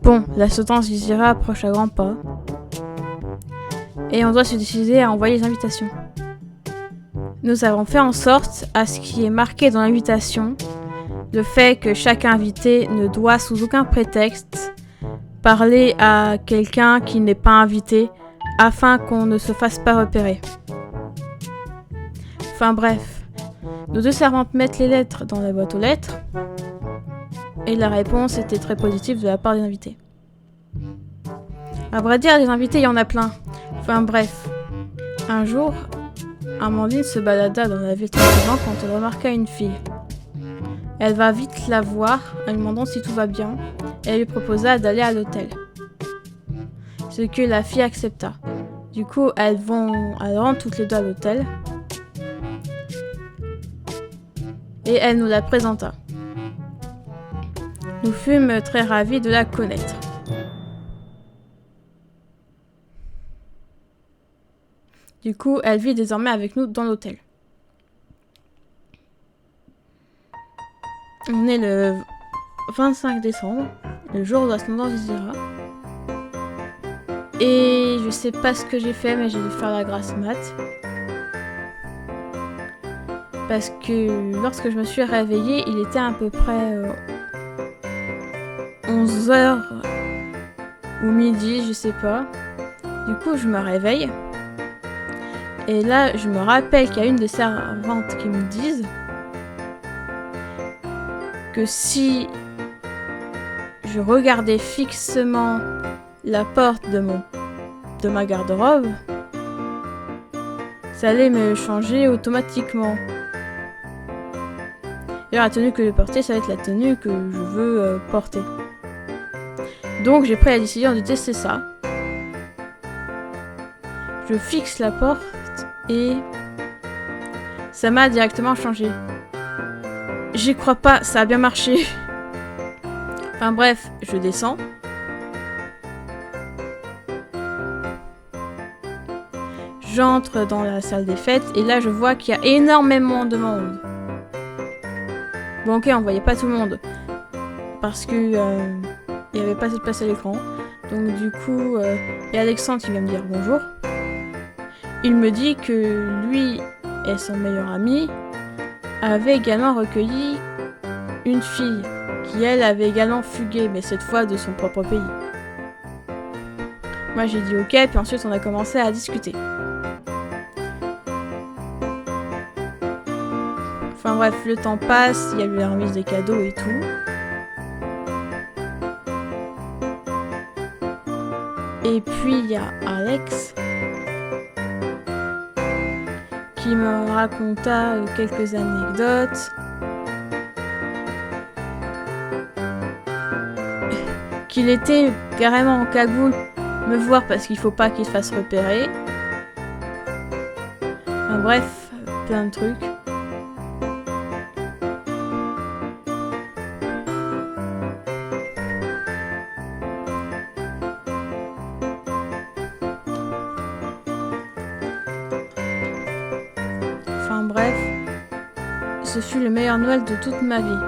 Bon, la sentence d'Isira approche à grands pas. Et on doit se décider à envoyer les invitations. Nous avons fait en sorte à ce qui est marqué dans l'invitation, le fait que chaque invité ne doit sous aucun prétexte parler à quelqu'un qui n'est pas invité afin qu'on ne se fasse pas repérer. Enfin bref, nos deux servantes mettent les lettres dans la boîte aux lettres et la réponse était très positive de la part des invités. À vrai dire, les invités, il y en a plein. Enfin bref, un jour, Amandine se balada dans la ville tranquillement quand elle remarqua une fille. Elle va vite la voir en lui demandant si tout va bien et elle lui proposa d'aller à l'hôtel. Ce que la fille accepta. Du coup, elles rentrent toutes les deux à l'hôtel et elle nous la présenta. Nous fûmes très ravis de la connaître. Du coup, elle vit désormais avec nous dans l'hôtel. On est le 25 décembre, le jour de la naissance d'Isira. Et je sais pas ce que j'ai fait, mais j'ai dû faire la grasse mat. Parce que lorsque je me suis réveillée, il était à peu près 11h ou midi, je sais pas. Du coup, je me réveille. Et là, je me rappelle qu'il y a une des servantes qui me disent que si je regardais fixement la porte de ma garde-robe, ça allait me changer automatiquement. Et la tenue que je vais porter, ça va être la tenue que je veux porter. Donc j'ai pris la décision de tester ça. Je fixe la porte et ça m'a directement changé. J'y crois pas, ça a bien marché. Enfin bref, je descends. J'entre dans la salle des fêtes et là je vois qu'il y a énormément de monde. Bon ok, on voyait pas tout le monde parce que il y avait pas assez de place à l'écran. Donc du coup, il y a Alexandre qui vient me dire bonjour. Il me dit que lui et son meilleur ami avaient également recueilli une fille qui elle avait également fugué, mais cette fois de son propre pays. Moi j'ai dit ok, puis ensuite on a commencé à discuter. Enfin bref, le temps passe, il y a eu la remise des cadeaux et tout. Et puis il y a Alex qui me raconta quelques anecdotes. Qu'il était carrément en cagoule me voir parce qu'il faut pas qu'il se fasse repérer. Enfin, bref, plein de trucs. Enfin bref, ce fut le meilleur Noël de toute ma vie.